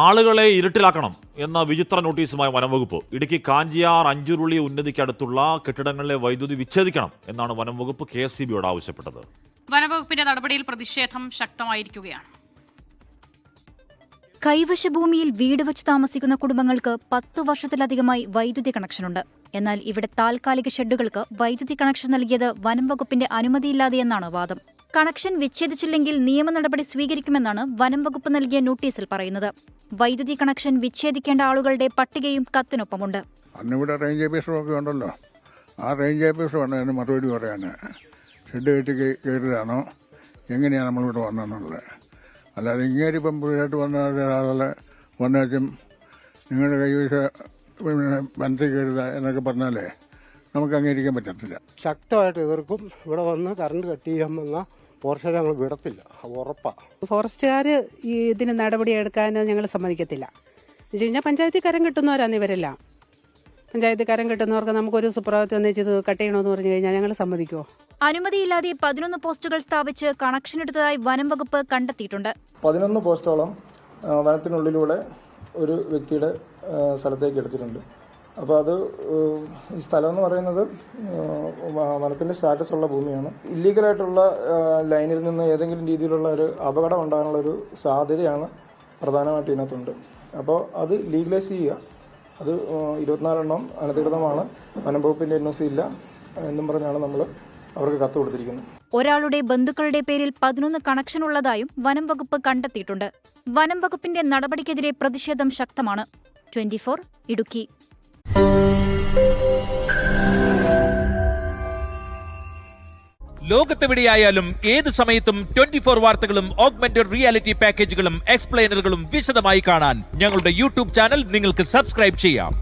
ആളുകളെ ഇരുട്ടിലാക്കണം എന്ന വിചിത്ര നോട്ടീസുമായി വനംവകുപ്പ്. ഇടുക്കി കാഞ്ചിയാർ അഞ്ചുരുളി ഉന്നതിക്കടുത്തുള്ള കെട്ടിടങ്ങളിലെ വൈദ്യുതി വിച്ഛേദിക്കണം എന്നാണ് വനംവകുപ്പ് KSEBയോട് ആവശ്യപ്പെട്ടത്. വനംവകുപ്പിന്റെ നടപടിയിൽ പ്രതിഷേധം ശക്തമായിരിക്കുകയാണ്. കൈവശ ഭൂമിയിൽ വീട് വെച്ച് താമസിക്കുന്ന കുടുംബങ്ങൾക്ക് 10 വർഷത്തിലധികമായി വൈദ്യുതി കണക്ഷനുണ്ട്. എന്നാൽ ഇവിടെ താൽക്കാലിക ഷെഡുകൾക്ക് വൈദ്യുതി കണക്ഷൻ നൽകിയത് വനംവകുപ്പിന്റെ അനുമതിയില്ലാതെയെന്നാണ് വാദം. കണക്ഷൻ വിച്ഛേദിച്ചില്ലെങ്കിൽ നിയമ നടപടി സ്വീകരിക്കുമെന്നാണ് വനംവകുപ്പ് നൽകിയ നോട്ടീസിൽ പറയുന്നത്. വൈദ്യുതി കണക്ഷൻ വിച്ഛേദിക്കേണ്ട ആളുകളുടെ പട്ടികയും കത്തിനൊപ്പമുണ്ട്. അന്നിവിടെ റേഞ്ച് ഓഫീസറൊക്കെ ഉണ്ടല്ലോ, ആ റേഞ്ച് ഓഫീസർ വേണം അതിന് മറുപടി പറയാൻ. ഷെഡ് കെട്ടി കയറിയതാണോ, എങ്ങനെയാണ് നമ്മളിവിടെ വന്നതെന്നുള്ളത്. അല്ലാതെ ഇങ്ങേരിപ്പം പുതിയതായിട്ട് വന്ന ഒരാളെ വന്നേച്ചും നിങ്ങളുടെ കൈവശ വനത്തിൽ കയറുക എന്നൊക്കെ പറഞ്ഞാലേ നമുക്ക് അംഗീകരിക്കാൻ പറ്റത്തില്ല. ശക്തമായിട്ട് എതിർക്കും. ഇവിടെ വന്ന് കറണ്ട് കട്ട് ചെയ്യാൻ വന്ന പോർഷൻ ഞങ്ങൾ വിടത്തില്ല, ഉറപ്പാണ്. ഫോറസ്റ്റുകാർ ഇതിന് നടപടിയെടുക്കാൻ ഞങ്ങൾ സമ്മതിക്കത്തില്ല. എന്ന് വെച്ച് കഴിഞ്ഞാൽ പഞ്ചായത്തിൽ കരം കിട്ടുന്നവരാണ് ഇവരെല്ലാം. പഞ്ചായത്തിൽ കരം കിട്ടുന്നവർക്ക് നമുക്കൊരു സുപ്രഭാതത്തിൽ ഒന്നിച്ച് ഇത് കട്ട് ചെയ്യണമെന്ന് പറഞ്ഞു കഴിഞ്ഞാൽ ഞങ്ങൾ സമ്മതിക്കുമോ? അനുമതിയില്ലാതെ 11 പോസ്റ്റുകൾ സ്ഥാപിച്ച് കണക്ഷൻ എടുത്തതായി വനംവകുപ്പ് കണ്ടെത്തിയിട്ടുണ്ട്. 11 പോസ്റ്റോളം വനത്തിനുള്ളിലൂടെ ഒരു വ്യക്തിയുടെ സ്ഥലത്തേക്ക് എടുത്തിട്ടുണ്ട്. അപ്പോൾ അത് ഈ സ്ഥലം എന്ന് പറയുന്നത് വനത്തിൻ്റെ സ്റ്റാറ്റസ് ഉള്ള ഭൂമിയാണ്. ഇല്ലീഗലായിട്ടുള്ള ലൈനിൽ നിന്ന് ഏതെങ്കിലും രീതിയിലുള്ള ഒരു അപകടം ഉണ്ടാകാനുള്ളൊരു സാധ്യതയാണ് പ്രധാനമായിട്ട് ഇതിനകത്തുണ്ട്. അപ്പോൾ അത് ലീഗലൈസ് ചെയ്യുക. അത് 24 എണ്ണം അനധികൃതമാണ്, വനംവകുപ്പിൻ്റെ NOC ഇല്ല എന്നും പറഞ്ഞാണ് നമ്മൾ അവർക്ക് കത്ത് കൊടുത്തിരിക്കുന്നത്. ഒരാളുടെ ബന്ധുക്കളുടെ പേരിൽ 11 കണക്ഷൻ ഉള്ളതായും വനംവകുപ്പ് കണ്ടെത്തിയിട്ടുണ്ട്. വനംവകുപ്പിന്റെ നടപടിക്കെതിരെ പ്രതിഷേധം ശക്തമാണ്. 24 ഇടുക്കി. ലോകത്തെവിടെയായാലും ഏത് സമയത്തും 24 വാർത്തകളും ഓഗ്മെന്റഡ് റിയാലിറ്റി പാക്കേജുകളും എക്സ്പ്ലെയിനറുകളും വിശദമായി കാണാൻ ഞങ്ങളുടെ YouTube ചാനൽ നിങ്ങൾക്ക് സബ്സ്ക്രൈബ് ചെയ്യാം.